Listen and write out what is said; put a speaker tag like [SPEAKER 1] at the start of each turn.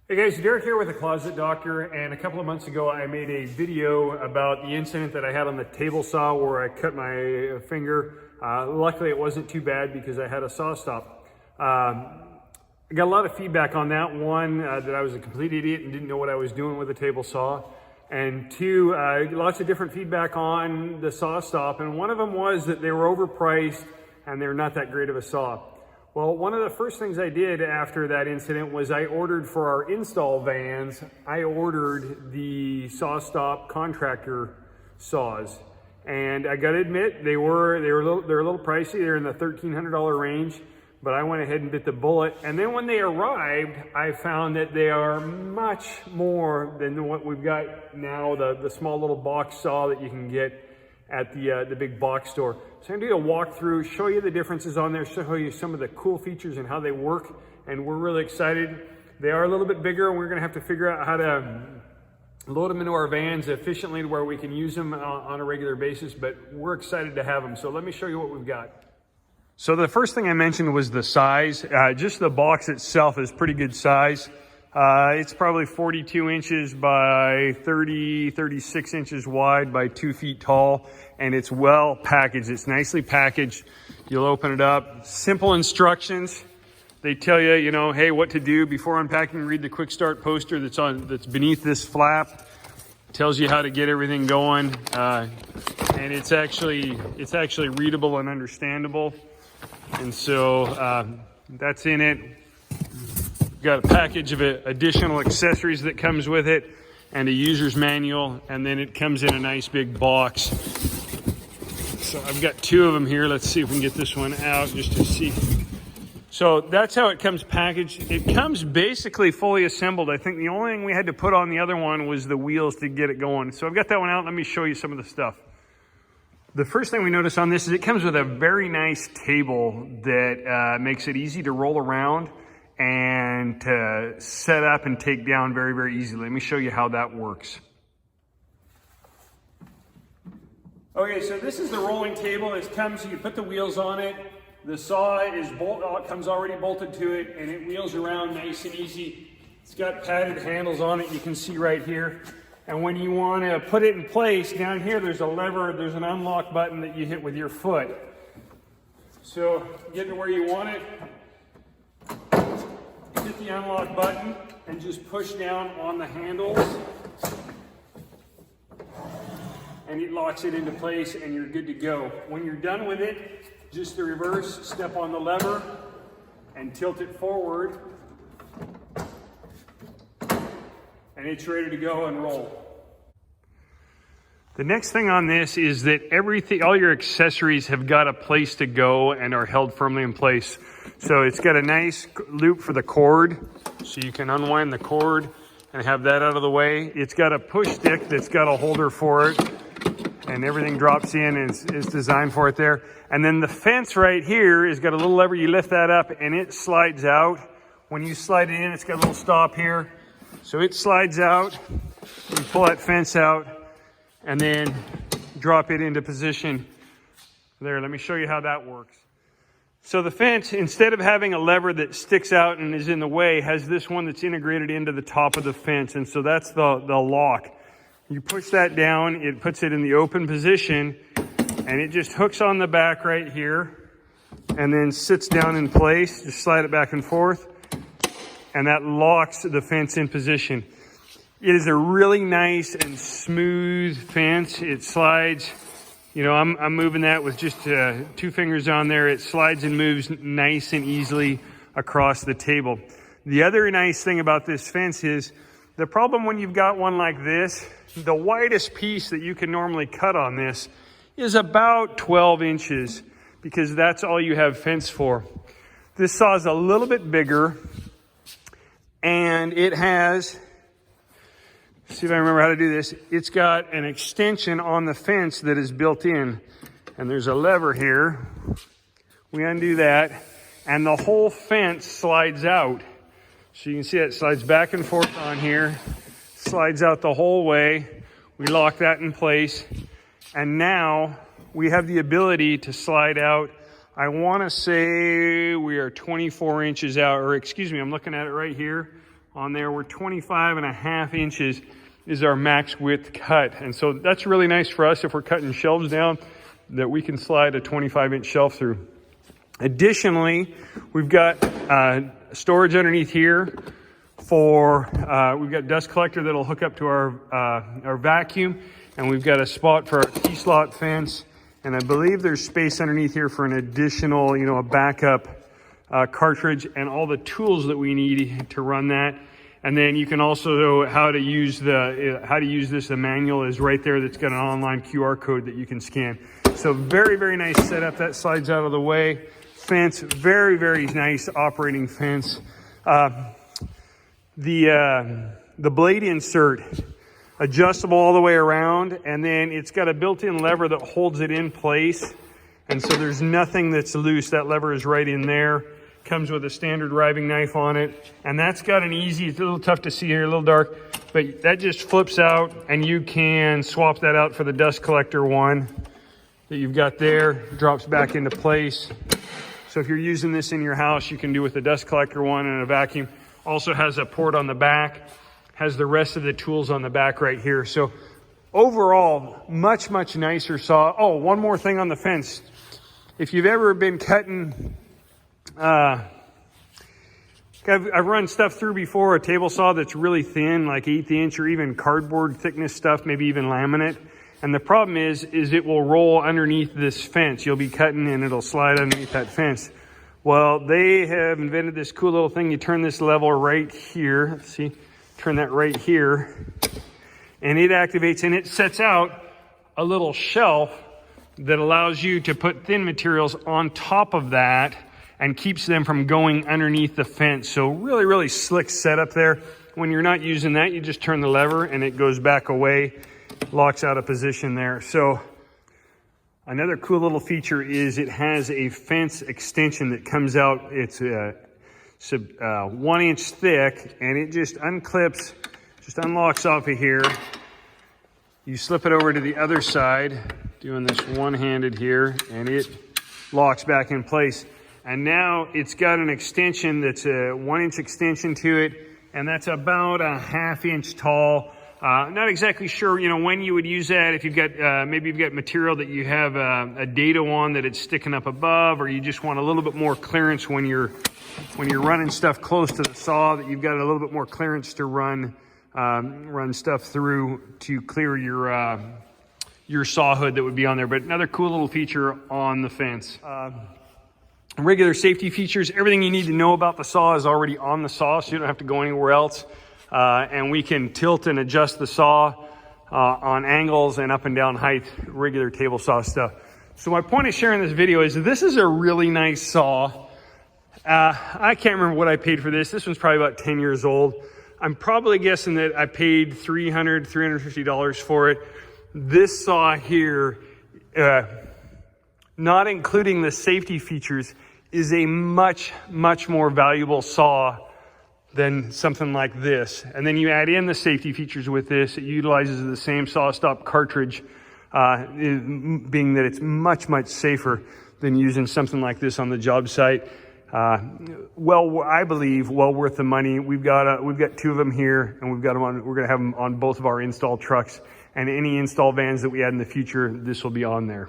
[SPEAKER 1] Hey guys, Derek here with The Closet Doctor, and a couple of months ago I made a video about the incident that I had on the table saw where I cut my finger. Luckily it wasn't too bad because I had a saw stop. I got a lot of feedback on that. One, that I was a complete idiot and didn't know what I was doing with a table saw. And two, lots of different feedback on the saw stop, and one of them was that they were overpriced and they're not that great of a saw. Well, one of the first things I did after that incident was I ordered for our install vans, I ordered the Sawstop Contractor Saws. And I gotta admit, they're a little pricey. They're in the $1,300 range, but I went ahead and bit the bullet. And then when they arrived, I found that they are much more than what we've got now, the small little box saw that you can get at the big box store. So I'm gonna do a walkthrough, show you the differences on there, show you some of the cool features and how they work, and we're really excited. They are a little bit bigger, and we're gonna have to figure out how to load them into our vans efficiently to where we can use them on a regular basis, but we're excited to have them. So let me show you what we've got. So the first thing I mentioned was the size. Just the box itself is pretty good size. It's probably 42 inches by 36 inches wide by 2 feet tall, and it's well packaged. It's nicely packaged. You'll open it up. Simple instructions. They tell you, hey, what to do before unpacking. Read the quick start poster that's beneath this flap. It tells you how to get everything going, and it's actually readable and understandable. And so that's in it. Got a package of additional accessories that comes with it, and a user's manual, and then it comes in a nice big box. So I've got two of them here. Let's see if we can get this one out just to see. So that's how it comes packaged. It comes basically fully assembled. I think the only thing we had to put on the other one was the wheels to get it going. So I've got that one out. Let me show you some of the stuff. The first thing we notice on this is it comes with a very nice table that makes it easy to roll around and to set up and take down very, very easily. Let me show you how that works. Okay, so this is the rolling table. It comes, you put the wheels on it. The saw comes already bolted to it, and it wheels around nice and easy. It's got padded handles on it, you can see right here. And when you want to put it in place, down here there's a lever, there's an unlock button that you hit with your foot. So get to where you want it. Hit the unlock button and just push down on the handles, and it locks it into place, and you're good to go. When you're done with it, just the reverse, step on the lever and tilt it forward, and it's ready to go and roll. The next thing on this is that all your accessories have got a place to go and are held firmly in place. So it's got a nice loop for the cord, so you can unwind the cord and have that out of the way. It's got a push stick that's got a holder for it, and everything drops in and is designed for it there. And then the fence right here has got a little lever. You lift that up and it slides out. When you slide it in, it's got a little stop here. So it slides out. You pull that fence out and then drop it into position. There, let me show you how that works. So the fence, instead of having a lever that sticks out and is in the way, has this one that's integrated into the top of the fence. And so that's the lock. You push that down, it puts it in the open position, and it just hooks on the back right here and then sits down in place. Just slide it back and forth, and that locks the fence in position. It is a really nice and smooth fence. It slides, I'm moving that with just 2 fingers on there. It slides and moves nice and easily across the table. The other nice thing about this fence is the problem when you've got one like this, the widest piece that you can normally cut on this is about 12 inches because that's all you have fence for. This saw is a little bit bigger, and it has, see if I remember how to do this, it's got an extension on the fence that is built in, and there's a lever here. We undo that, and the whole fence slides out. So you can see it slides back and forth on here, slides out the whole way. We lock that in place, and now we have the ability to slide out. I want to say we are 24 inches out, or excuse me, I'm looking at it right here on there. We're 25.5 inches is our max width cut. And so that's really nice for us if we're cutting shelves down, that we can slide a 25-inch shelf through. Additionally, we've got storage underneath here for, we've got dust collector that'll hook up to our vacuum, and we've got a spot for our T-slot fence. And I believe there's space underneath here for an additional, a backup cartridge and all the tools that we need to run that. And then you can also know how to use this. The manual is right there. That's got an online QR code that you can scan. So very, very nice setup. That slides out of the way. Fence, very, very nice operating fence. The blade insert, adjustable all the way around, and then it's got a built-in lever that holds it in place. And so there's nothing that's loose. That lever is right in there. Comes with a standard riving knife on it, and that's got an easy, it's a little tough to see here, a little dark, but that just flips out, and you can swap that out for the dust collector one that you've got there. Drops back into place. So if you're using this in your house, you can do with the dust collector one and a vacuum. Also has a port on the back, has the rest of the tools on the back right here. So overall, much, much nicer saw. Oh, one more thing on the fence. If you've ever been cutting, I've run stuff through before, a table saw that's really thin, like 1/8 inch or even cardboard thickness stuff, maybe even laminate. And the problem is it will roll underneath this fence. You'll be cutting and it'll slide underneath that fence. Well, they have invented this cool little thing. You turn this lever right here. Let's see, turn that right here. And it activates and it sets out a little shelf that allows you to put thin materials on top of that and keeps them from going underneath the fence. So really, really slick setup there. When you're not using that, you just turn the lever and it goes back away, locks out of position there. So another cool little feature is it has a fence extension that comes out. It's 1 inch thick, and it just unclips, just unlocks off of here. You slip it over to the other side, doing this one-handed here, and it locks back in place. And now it's got an extension that's a 1 inch extension to it, and that's about a 1/2 inch tall. Not exactly sure, when you would use that. If you've got, maybe you've got material that you have a dado on that it's sticking up above, or you just want a little bit more clearance when you're running stuff close to the saw, that you've got a little bit more clearance to run stuff through to clear your saw hood that would be on there. But another cool little feature on the fence. Regular safety features, everything you need to know about the saw is already on the saw, so you don't have to go anywhere else. And we can tilt and adjust the saw on angles and up and down height, regular table saw stuff. So my point of sharing this video is this is a really nice saw. I can't remember what I paid for this. This one's probably about 10 years old. I'm probably guessing that I paid $350 for it. This saw here, not including the safety features, is a much, much more valuable saw than something like this. And then you add in the safety features with this. It utilizes the same Sawstop cartridge, being that it's much, much safer than using something like this on the job site. Well, I believe well worth the money. We've got 2 of them here, and we're going to have them on both of our install trucks, and any install vans that we add in the future, this will be on there.